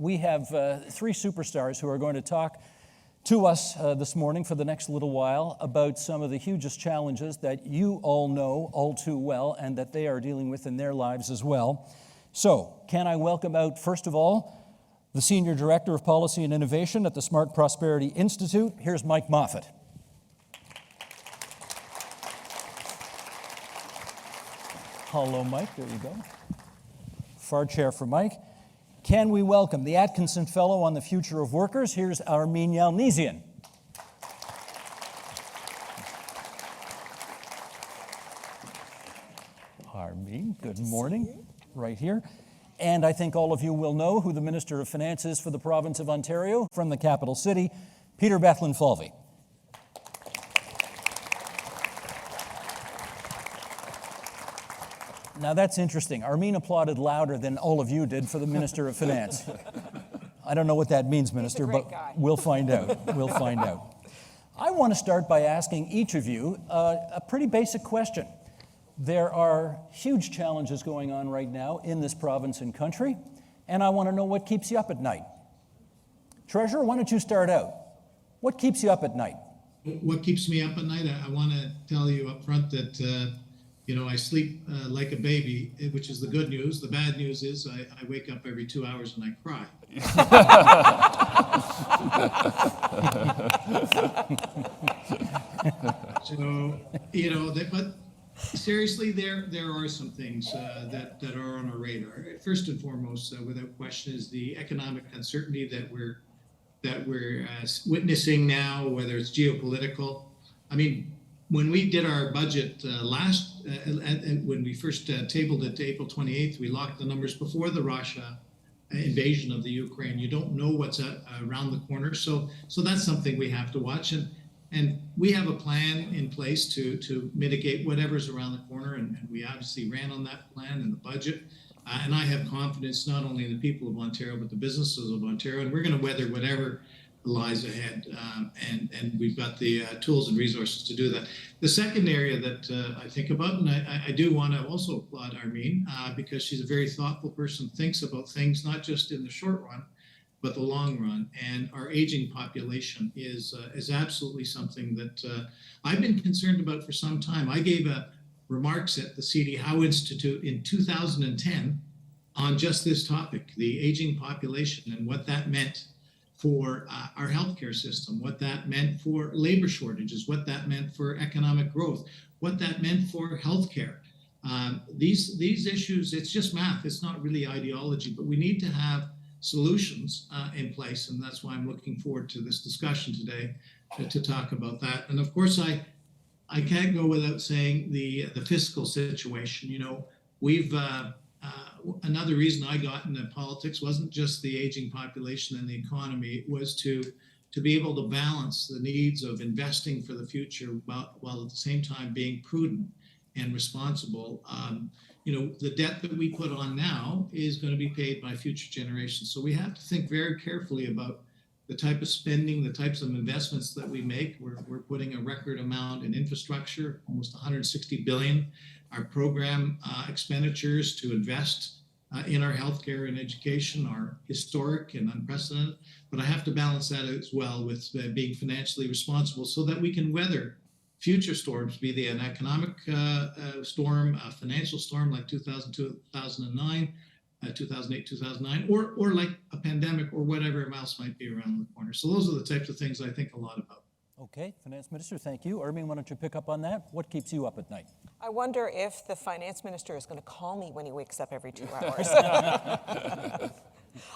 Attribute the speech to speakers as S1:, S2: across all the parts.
S1: we have three superstars who are going to talk to us this morning for the next little while about some of the hugest challenges that you all know all too well and that they are dealing with in their lives as well. So, can I welcome out, first of all, the Senior Director of Policy and Innovation at the Smart Prosperity Institute. Here's Mike Moffatt. Hello, Mike. There you go. Far chair for Mike. Can we welcome the Atkinson Fellow on the Future of Workers? Here's Armine Yalnizyan. Armine, good morning. Right here. And I think all of you will know who the Minister of Finance is for the province of Ontario from the capital city, Peter Bethlenfalvy. Now that's interesting. Armine applauded louder than all of you did for the Minister of Finance. I don't know what that means, Minister, but we'll find out. We'll find out. I want to start by asking each of you a pretty basic question. There are huge challenges going on right now in this province and country, and I want to know what keeps you up at night. Treasurer, why don't you start out? What keeps you up at night?
S2: What keeps me up at night? I want to tell you up front that I sleep like a baby, which is the good news. The bad news is I wake up every 2 hours and I cry. So, but seriously, there are some things that are on our radar. First and foremost, without question, is the economic uncertainty that we're witnessing now, whether it's geopolitical. I mean, when we did our budget when we first tabled it April 28th, we locked the numbers before the Russia invasion of the Ukraine. You don't know what's around the corner, so that's something we have to watch. And we have a plan in place to mitigate whatever's around the corner, and we obviously ran on that plan in the budget. And I have confidence not only in the people of Ontario, but the businesses of Ontario, and we're going to weather whatever lies ahead. And we've got the tools and resources to do that. The second area that I think about, and I do want to also applaud Armine, because she's a very thoughtful person, thinks about things not just in the short run, but the long run. And our aging population is absolutely something that I've been concerned about for some time. I gave remarks at the C.D. Howe Institute in 2010 on just this topic, the aging population and what that meant for our healthcare system, what that meant for labor shortages, what that meant for economic growth, what that meant for healthcare. These issues, it's just math, it's not really ideology, but we need to have solutions in place, and that's why I'm looking forward to this discussion today to talk about that. And of course, I can't go without saying the fiscal situation. We've another reason I got into politics wasn't just the aging population and the economy. It was to be able to balance the needs of investing for the future while at the same time being prudent and responsible. The debt that we put on now is going to be paid by future generations. So we have to think very carefully about the type of spending, the types of investments that we make. We're putting a record amount in infrastructure, almost $160 billion. Our program expenditures to invest in our healthcare and education are historic and unprecedented. But I have to balance that as well with being financially responsible so that we can weather future storms, be they an economic storm, a financial storm like 2002, 2009, 2008, 2009, or like a pandemic or whatever else might be around the corner. So those are the types of things I think a lot about.
S1: Okay, Finance Minister, thank you. Armine, why don't you pick up on that? What keeps you up at night?
S3: I wonder if the Finance Minister is going to call me when he wakes up every 2 hours.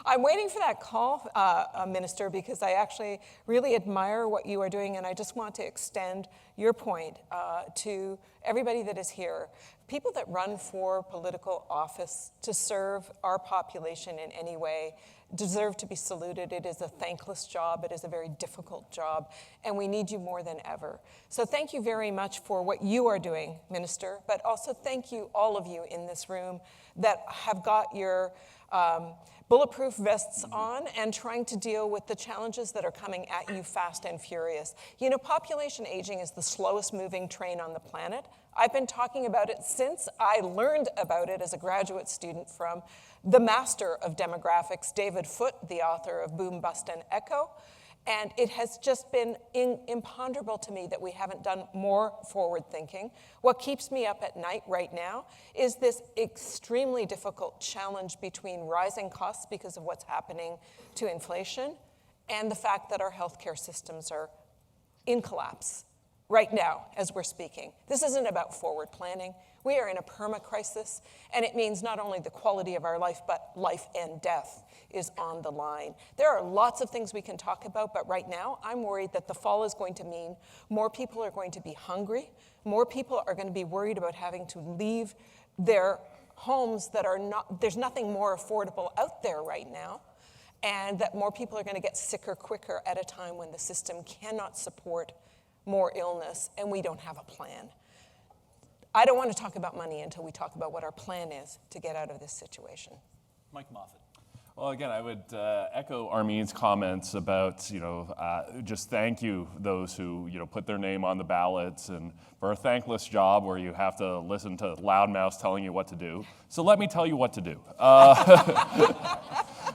S3: I'm waiting for that call, Minister, because I actually really admire what you are doing, and I just want to extend your point to everybody that is here. People that run for political office to serve our population in any way deserve to be saluted. It is a thankless job. It is a very difficult job, and we need you more than ever. So thank you very much for what you are doing, Minister, but also thank you, all of you in this room, that have got your bulletproof vests on and trying to deal with the challenges that are coming at you fast and furious. You know, population aging is the slowest moving train on the planet. I've been talking about it since I learned about it as a graduate student from the master of demographics, David Foote, the author of Boom, Bust, and Echo. And it has just been imponderable to me that we haven't done more forward thinking. What keeps me up at night right now is this extremely difficult challenge between rising costs because of what's happening to inflation and the fact that our healthcare systems are in collapse right now as we're speaking. This isn't about forward planning. We are in a perma-crisis, and it means not only the quality of our life, but life and death is on the line. There are lots of things we can talk about, but right now I'm worried that the fall is going to mean more people are going to be hungry, more people are going to be worried about having to leave their homes that are not, there's nothing more affordable out there right now, and that more people are going to get sicker quicker at a time when the system cannot support more illness and we don't have a plan. I don't want to talk about money until we talk about what our plan is to get out of this situation.
S1: Mike Moffatt.
S4: Well, again, I would echo Armine's comments about, just thank you those who, put their name on the ballots and for a thankless job where you have to listen to loudmouths telling you what to do. So let me tell you what to do.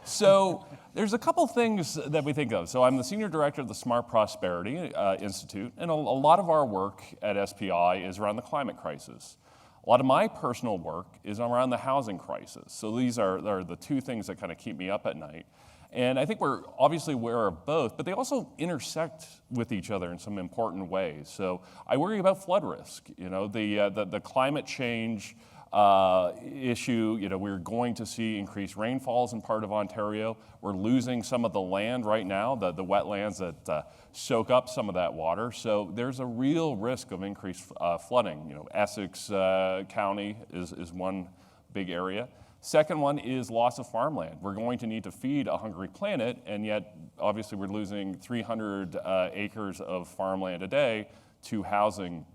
S4: So there's a couple things that we think of. So I'm the senior director of the Smart Prosperity Institute, and a lot of our work at SPI is around the climate crisis. A lot of my personal work is around the housing crisis. So these are the two things that kind of keep me up at night. And I think we're obviously aware of both, but they also intersect with each other in some important ways. So I worry about flood risk. The climate change issue, we're going to see increased rainfalls in part of Ontario. We're losing some of the land right now, the wetlands that soak up some of that water. So there's a real risk of increased flooding. Essex County is one big area. Second one is loss of farmland. We're going to need to feed a hungry planet, and yet obviously we're losing 300 acres of farmland a day to housing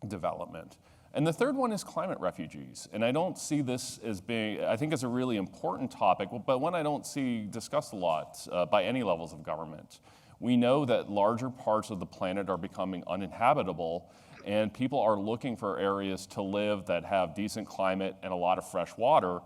S4: development. And the third one is climate refugees. And I don't see this as being, I think it's a really important topic, but one I don't see discussed a lot by any levels of government. We know that larger parts of the planet are becoming uninhabitable, and people are looking for areas to live that have decent climate and a lot of fresh water.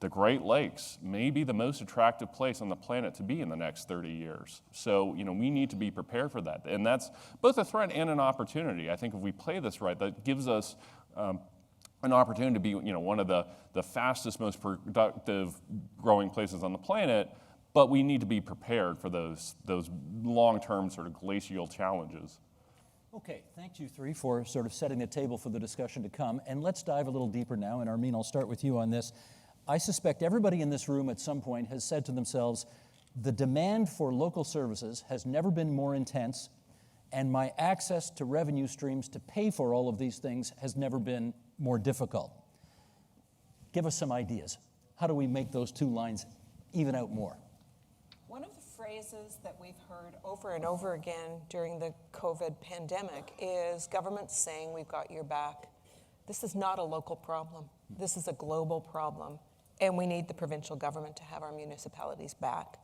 S4: The Great Lakes may be the most attractive place on the planet to be in the next 30 years. So, we need to be prepared for that. And that's both a threat and an opportunity. I think if we play this right, that gives us an opportunity to be, one of the fastest, most productive growing places on the planet, but we need to be prepared for those long-term sort of glacial challenges.
S1: Okay, thank you three for sort of setting the table for the discussion to come. And let's dive a little deeper now. And Armine, I'll start with you on this. I suspect everybody in this room at some point has said to themselves, the demand for local services has never been more intense, and my access to revenue streams to pay for all of these things has never been more difficult. Give us some ideas. How do we make those two lines even out more?
S3: One of the phrases that we've heard over and over again during the COVID pandemic is governments saying we've got your back. This is not a local problem. This is a global problem, and we need the provincial government to have our municipalities back.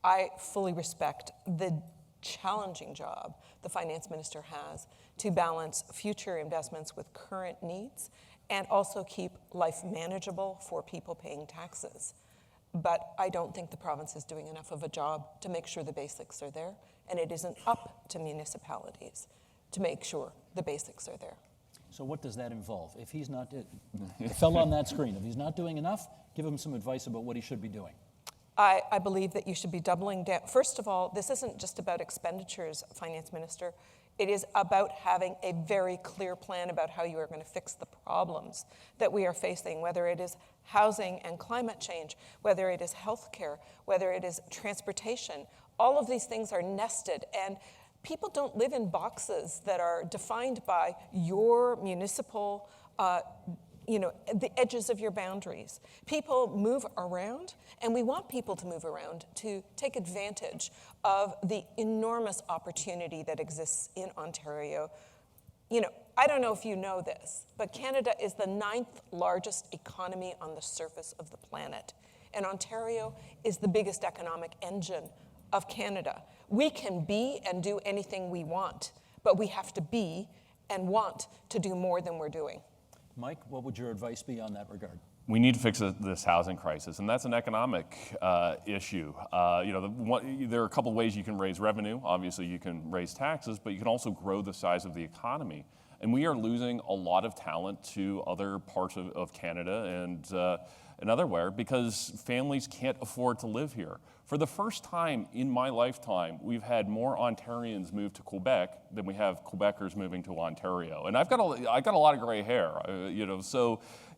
S3: I fully respect the challenging job the finance minister has to balance future investments with current needs and also keep life manageable for people paying taxes. But I don't think the province is doing enough of a job to make sure the basics are there, and it isn't up to municipalities to make sure the basics are there.
S1: So what does that involve? If he's not, the fellow on that screen, if he's not doing enough, give him some advice about what he should be doing.
S3: I believe that you should be doubling down. First of all, this isn't just about expenditures, Finance Minister. It is about having a very clear plan about how you are going to fix the problems that we are facing, whether it is housing and climate change, whether it is healthcare, whether it is transportation. All of these things are nested, and people don't live in boxes that are defined by your municipal the edges of your boundaries. People move around, and we want people to move around to take advantage of the enormous opportunity that exists in Ontario. I don't know if you know this, but Canada is the 9th largest economy on the surface of the planet. And Ontario is the biggest economic engine of Canada. We can be and do anything we want, but we have to be and want to do more than we're doing.
S1: Mike, what would your advice be on that regard?
S4: We need to fix this housing crisis, and that's an economic issue. There are a couple ways you can raise revenue. Obviously, you can raise taxes, but you can also grow the size of the economy. And we are losing a lot of talent to other parts of Canada and otherwhere because families can't afford to live here. For the first time in my lifetime, we've had more Ontarians move to Quebec than we have Quebecers moving to Ontario. And I've got a lot of gray hair,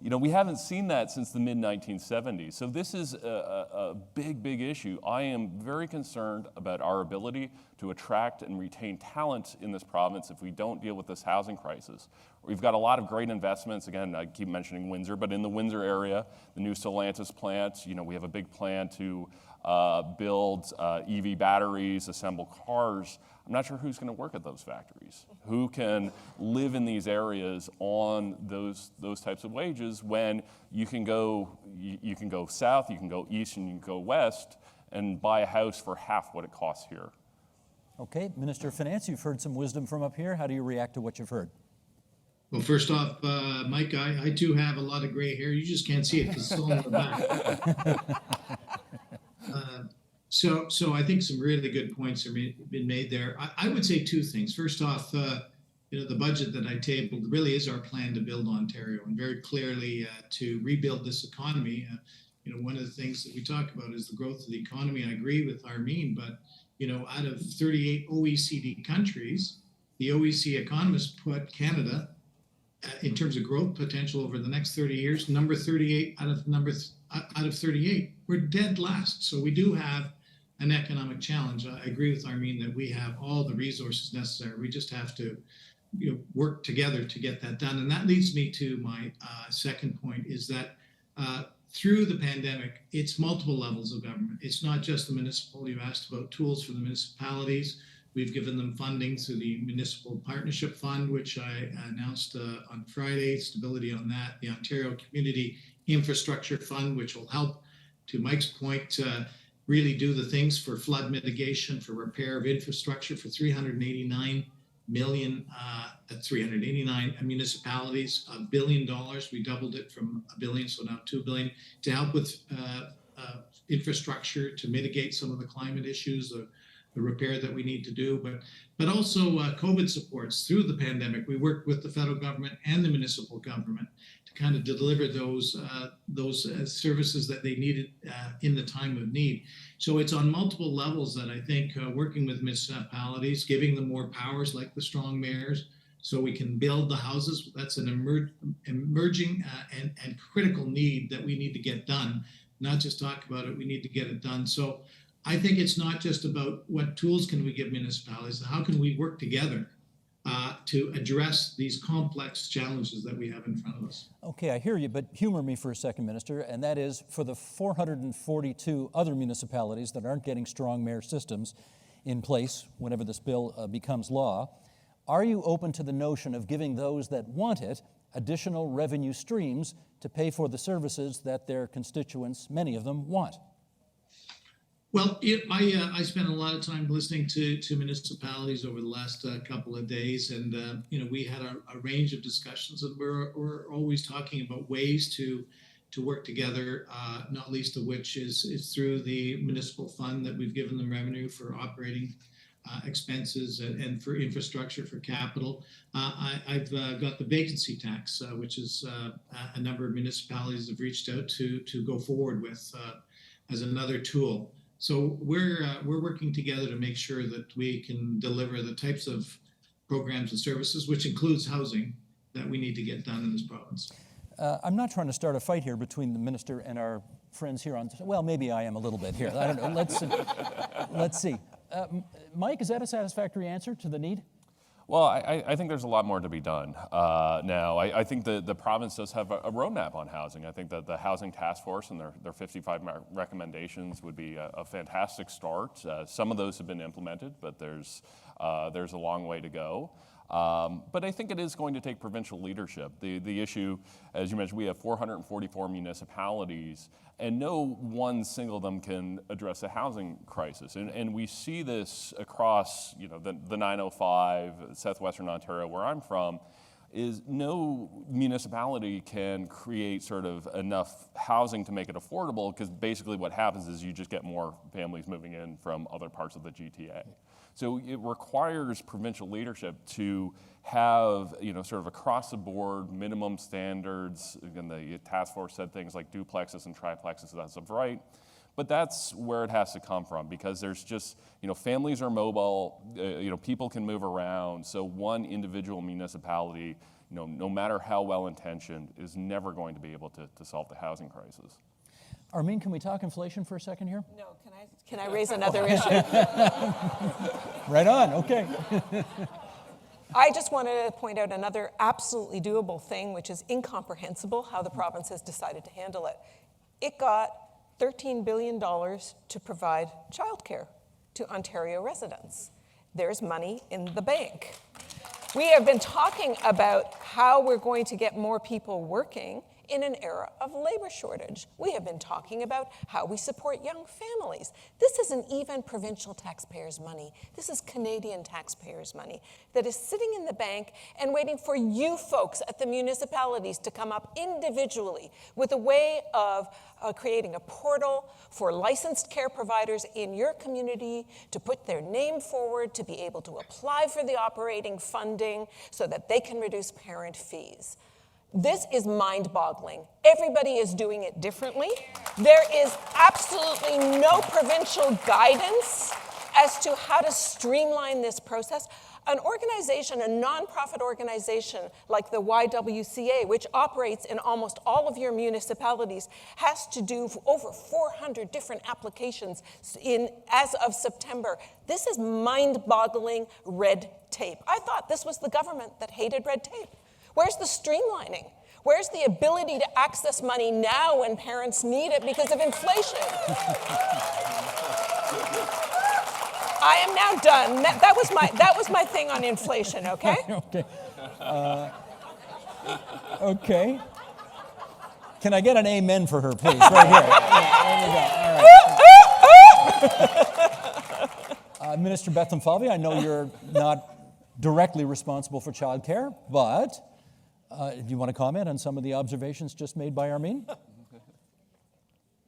S4: we haven't seen that since the mid-1970s. So this is a big, big issue. I am very concerned about our ability to attract and retain talent in this province if we don't deal with this housing crisis. We've got a lot of great investments. Again, I keep mentioning Windsor, but in the Windsor area, the new Stellantis plant, we have a big plan to build EV batteries, assemble cars. I'm not sure who's going to work at those factories, who can live in these areas on those types of wages when you can go south, you can go east, and you can go west and buy a house for half what it costs here.
S1: Okay, Minister of Finance, you've heard some wisdom from up here. How do you react to what you've heard?
S2: Well, first off, Mike, I too have a lot of gray hair. You just can't see it because it's still in the back. So I think some really good points have been made there. I would say two things. First off, the budget that I tabled really is our plan to build Ontario, and very clearly to rebuild this economy. One of the things that we talk about is the growth of the economy. I agree with Armine, but out of 38 OECD countries, the OECD economists put Canada in terms of growth potential over the next 30 years, number 38 out of 38. We're dead last. So we do have an economic challenge. I agree with Armine that we have all the resources necessary. We just have to work together to get that done. And that leads me to my second point is that through the pandemic, it's multiple levels of government. It's not just the municipal. You asked about tools for the municipalities. We've given them funding through the Municipal Partnership Fund, which I announced on Friday, stability on that. The Ontario Community Infrastructure Fund, which will help, to Mike's point, really do the things for flood mitigation, for repair of infrastructure for 389 million, 389 municipalities, $1 billion. We doubled it from $1 billion, so now $2 billion, to help with infrastructure to mitigate some of the climate issues, the repair that we need to do, but also COVID supports through the pandemic. We worked with the federal government and the municipal government to kind of deliver those services that they needed in the time of need. So it's on multiple levels that I think working with municipalities, giving them more powers like the strong mayors, so we can build the houses. That's an emerging and critical need that we need to get done. Not just talk about it, we need to get it done. So I think it's not just about what tools can we give municipalities, how can we work together to address these complex challenges that we have in front of us.
S1: Okay, I hear you, but humor me for a second, Minister, and that is for the 442 other municipalities that aren't getting strong mayor systems in place whenever this bill becomes law, are you open to the notion of giving those that want it additional revenue streams to pay for the services that their constituents, many of them, want?
S2: Well, I spent a lot of time listening to municipalities over the last couple of days, and we had a range of discussions, and we're always talking about ways to work together, not least of which is through the municipal fund that we've given them revenue for operating expenses and for infrastructure, for capital. I've got the vacancy tax, which is a number of municipalities have reached out to go forward with as another tool. So we're working together to make sure that we can deliver the types of programs and services, which includes housing, that we need to get done in this province.
S1: I'm not trying to start a fight here between the minister and our friends here on. Well, maybe I am a little bit here. I don't know. Let's see. Mike, is that a satisfactory answer to the need?
S4: Well, I think there's a lot more to be done now. I think the province does have a roadmap on housing. I think that the Housing Task Force and their 55 recommendations would be a fantastic start. Some of those have been implemented, but there's a long way to go. But I think it is going to take provincial leadership. The issue, as you mentioned, we have 444 municipalities, and no one single of them can address the housing crisis. And we see this across, the 905, southwestern Ontario, where I'm from, is no municipality can create sort of enough housing to make it affordable, because basically what happens is you just get more families moving in from other parts of the GTA. So it requires provincial leadership to have, sort of across the board minimum standards. Again, the task force said things like duplexes and triplexes as of right. But that's where it has to come from, because there's just, families are mobile, people can move around. So one individual municipality, no matter how well-intentioned, is never going to be able to solve the housing crisis.
S1: Armine, can we talk inflation for a second here?
S3: No, can I raise another issue?
S1: Right on, okay.
S3: I just wanted to point out another absolutely doable thing, which is incomprehensible how the province has decided to handle it. It got $13 billion to provide childcare to Ontario residents. There's money in the bank. We have been talking about how we're going to get more people working in an era of labor shortage. We have been talking about how we support young families. This isn't even provincial taxpayers' money. This is Canadian taxpayers' money that is sitting in the bank and waiting for you folks at the municipalities to come up individually with a way of creating a portal for licensed care providers in your community to put their name forward, to be able to apply for the operating funding so that they can reduce parent fees. This is mind-boggling. Everybody is doing it differently. There is absolutely no provincial guidance as to how to streamline this process. An organization, a nonprofit organization like the YWCA, which operates in almost all of your municipalities, has to do over 400 different applications as of September. This is mind-boggling red tape. I thought this was the government that hated red tape. Where's the streamlining? Where's the ability to access money now when parents need it because of inflation? I am now done. That was my thing on inflation, okay?
S1: Okay. Okay. Can I get an amen for her, please? Right here. Yeah, there we go. All right. Minister Bethlenfalvy, I know you're not directly responsible for childcare, but do you want to comment on some of the observations just made by Armine?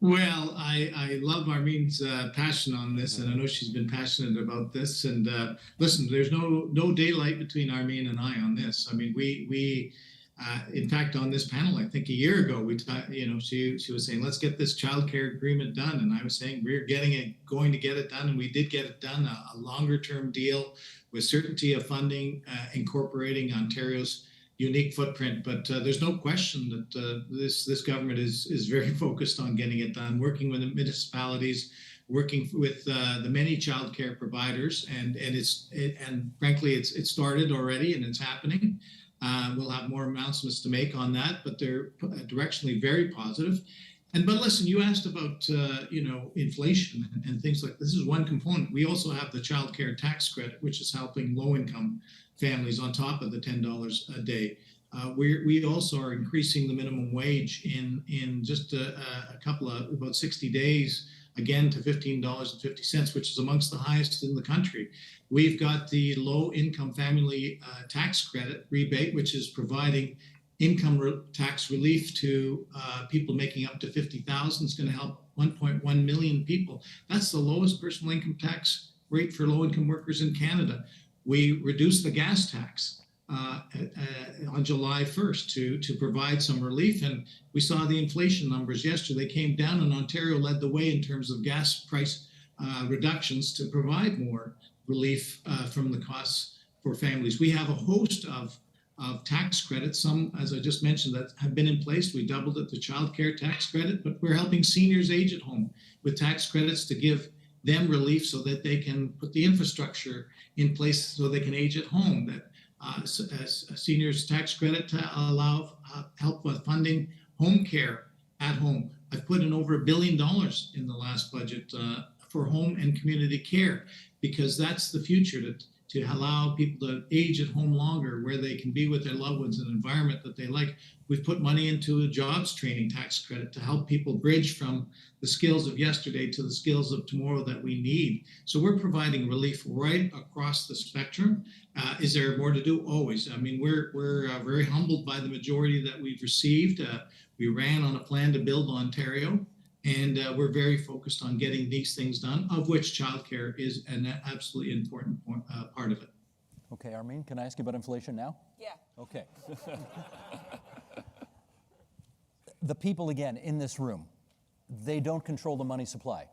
S2: Well, I love Armine's passion on this, and I know she's been passionate about this. And listen, there's no daylight between Armine and I on this. I mean, we in fact, on this panel, I think a year ago, she was saying, let's get this childcare agreement done, and I was saying we're going to get it done, and we did get it done. A longer-term deal with certainty of funding, incorporating Ontario's unique footprint, but there's no question that this government is very focused on getting it done, working with the municipalities, working with the many childcare providers, and frankly, it's started already and it's happening. We'll have more announcements to make on that, but they're directionally very positive. But listen, you asked about inflation and things like this is one component. We also have the child care tax credit, which is helping low-income families on top of the $10 a day. We also are increasing the minimum wage in just about 60 days, again to $15.50, which is amongst the highest in the country. We've got the low-income family tax credit rebate, which is providing income tax relief to people making up to $50,000. It's going to help 1.1 million people. That's the lowest personal income tax rate for low-income workers in Canada. We reduced the gas tax on July 1st to provide some relief, and we saw the inflation numbers yesterday came down, and Ontario led the way in terms of gas price reductions to provide more relief from the costs for families. We have a host of tax credits, some, as I just mentioned, that have been in place. We doubled it, the child care tax credit, but we're helping seniors age at home with tax credits to give them relief so that they can put the infrastructure in place so they can age at home. That as a seniors tax credit to allow help with funding home care at home. I've put in over $1 billion in the last budget for home and community care, because that's the future, to to allow people to age at home longer, where they can be with their loved ones in an environment that they like. We've put money into a jobs training tax credit to help people bridge from the skills of yesterday to the skills of tomorrow that we need. So we're providing relief right across the spectrum. Is there more to do? Always. I mean, we're very humbled by the majority that we've received. We ran on a plan to build Ontario, and we're very focused on getting these things done, of which childcare is an absolutely important part of it.
S1: Okay, Armine, can I ask you about inflation now?
S3: Yeah.
S1: Okay. The people, again, in this room, they don't control the money supply.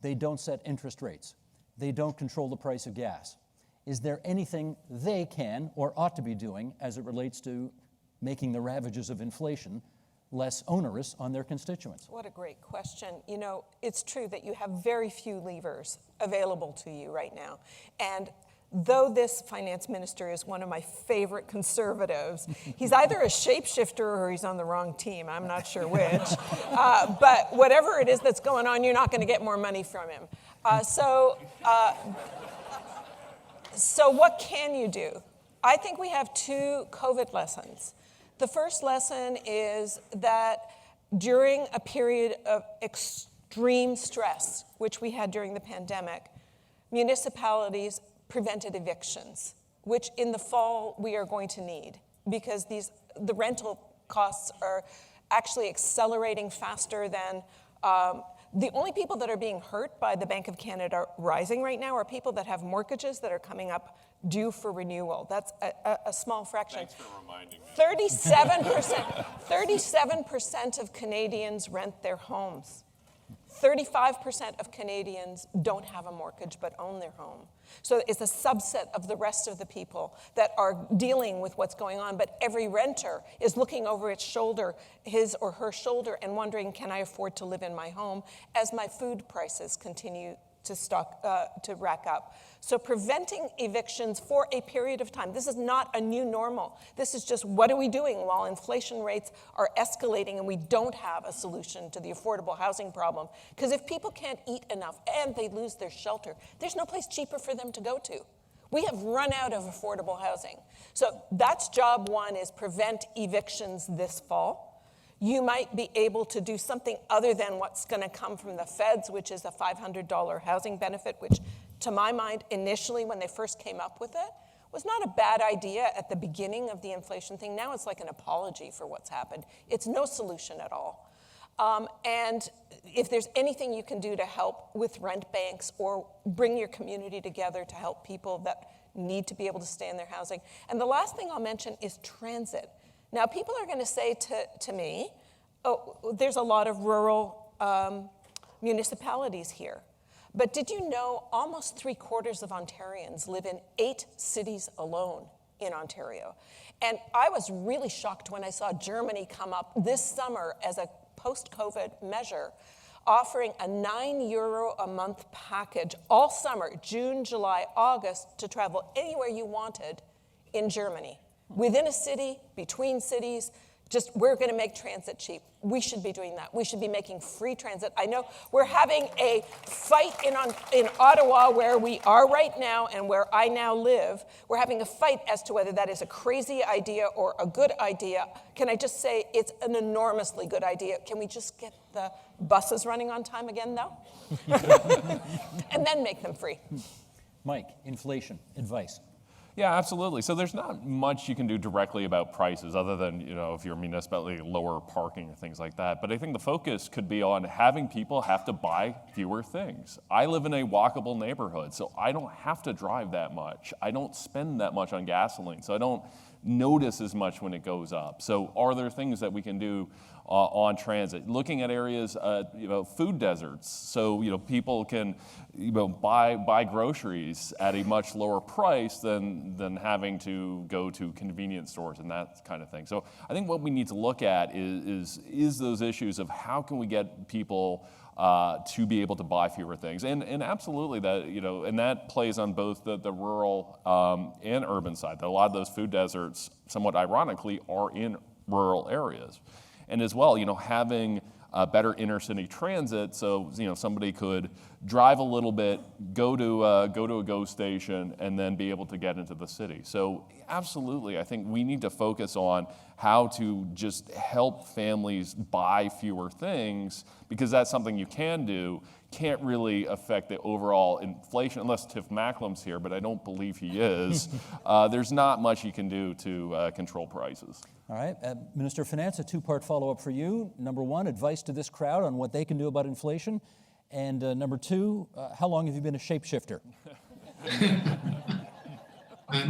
S1: They don't set interest rates. They don't control the price of gas. Is there anything they can or ought to be doing as it relates to making the ravages of inflation less onerous on their constituents?
S3: What a great question. You know, it's true that you have very few levers available to you right now. And though this finance minister is one of my favorite conservatives, he's either a shapeshifter or he's on the wrong team. I'm not sure which. But whatever it is that's going on, you're not going to get more money from him. So what can you do? I think we have two COVID lessons. The first lesson is that during a period of extreme stress, which we had during the pandemic, municipalities prevented evictions, which in the fall we are going to need, because the rental costs are actually accelerating faster than the only people that are being hurt by the Bank of Canada rising right now are people that have mortgages that are coming up due for renewal. That's a small fraction.
S4: Thanks for reminding me.
S3: 37% of Canadians rent their homes. 35% of Canadians don't have a mortgage but own their home. So it's a subset of the rest of the people that are dealing with what's going on, but every renter is looking over its shoulder, his or her shoulder, and wondering, can I afford to live in my home as my food prices continue to rack up. So preventing evictions for a period of time. This is not a new normal. This is just, what are we doing while inflation rates are escalating and we don't have a solution to the affordable housing problem? Because if people can't eat enough and they lose their shelter, there's no place cheaper for them to go to. We have run out of affordable housing. So that's job one, is prevent evictions this fall. You might be able to do something other than what's going to come from the feds, which is a $500 housing benefit, which, to my mind, initially when they first came up with it, was not a bad idea at the beginning of the inflation thing. Now it's like an apology for what's happened. It's no solution at all. And if there's anything you can do to help with rent banks or bring your community together to help people that need to be able to stay in their housing. And the last thing I'll mention is transit. Now, people are going to say to me, oh, there's a lot of rural municipalities here. But did you know almost 3/4 of Ontarians live in 8 cities alone in Ontario? And I was really shocked when I saw Germany come up this summer as a post-COVID measure, offering a €9 a month package all summer, June, July, August, to travel anywhere you wanted in Germany. Within a city, between cities, just, we're going to make transit cheap. We should be doing that. We should be making free transit. I know we're having a fight in Ottawa, where we are right now and where I now live. We're having a fight as to whether that is a crazy idea or a good idea. Can I just say it's an enormously good idea? Can we just get the buses running on time again, though? And then make them free.
S1: Mike, inflation, advice.
S4: Yeah, absolutely. So there's not much you can do directly about prices, other than, if you're a municipality, lower parking or things like that. But I think the focus could be on having people have to buy fewer things. I live in a walkable neighborhood, so I don't have to drive that much. I don't spend that much on gasoline, so I don't notice as much when it goes up. So are there things that we can do on transit? Looking at areas, food deserts, so people can buy groceries at a much lower price than having to go to convenience stores and that kind of thing. So I think what we need to look at is those issues of how can we get people to be able to buy fewer things, and absolutely that and that plays on both the rural and urban side. That a lot of those food deserts, somewhat ironically, are in rural areas. And as well, having better inner-city transit, so somebody could drive a little bit, go to a GO station, and then be able to get into the city. So absolutely, I think we need to focus on how to just help families buy fewer things, because that's something you can do. Can't really affect the overall inflation, unless Tiff Macklem's here, but I don't believe he is. There's not much you can do to control prices.
S1: All right, Minister of Finance, a two-part follow-up for you. Number one, advice to this crowd on what they can do about inflation. And number two, how long have you been a shapeshifter?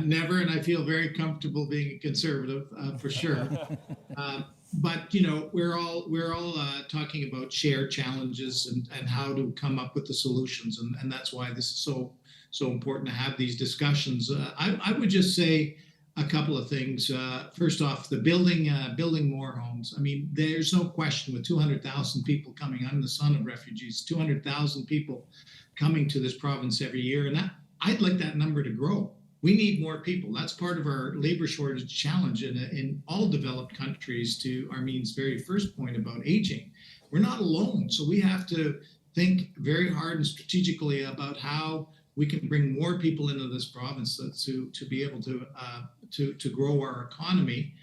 S2: Never, and I feel very comfortable being a conservative, for sure. But we're all talking about shared challenges and how to come up with the solutions, and that's why this is so important to have these discussions. I would just say a couple of things. First off, the building more homes. I mean, there's no question with 200,000 people coming. I'm the son of refugees. 200,000 people coming to this province every year, and I'd like that number to grow. We need more people. That's part of our labor shortage challenge in all developed countries, to Armine's very first point about aging. We're not alone, so we have to think very hard and strategically about how we can bring more people into this province to be able to grow our economy,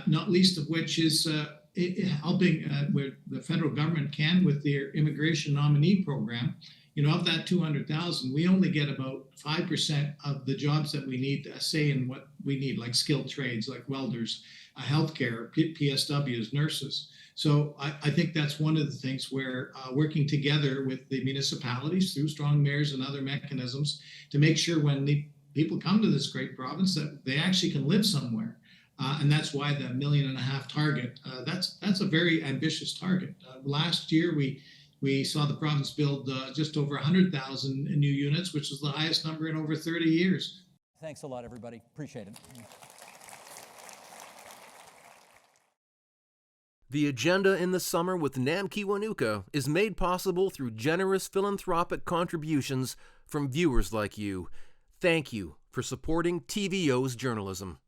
S2: not least of which is helping where the federal government can with their immigration nominee program. Of that 200,000, we only get about 5% of the jobs that we need, say, in what we need, like skilled trades, like welders, healthcare, PSWs, nurses. So I think that's one of the things where working together with the municipalities through strong mayors and other mechanisms to make sure when the people come to this great province that they actually can live somewhere. And that's why the $1.5 million target, that's a very ambitious target. Last year, we saw the province build just over 100,000 new units, which is the highest number in over 30 years.
S1: Thanks a lot, everybody. Appreciate it.
S5: The Agenda in the Summer with Namkiwanuka is made possible through generous philanthropic contributions from viewers like you. Thank you for supporting TVO's journalism.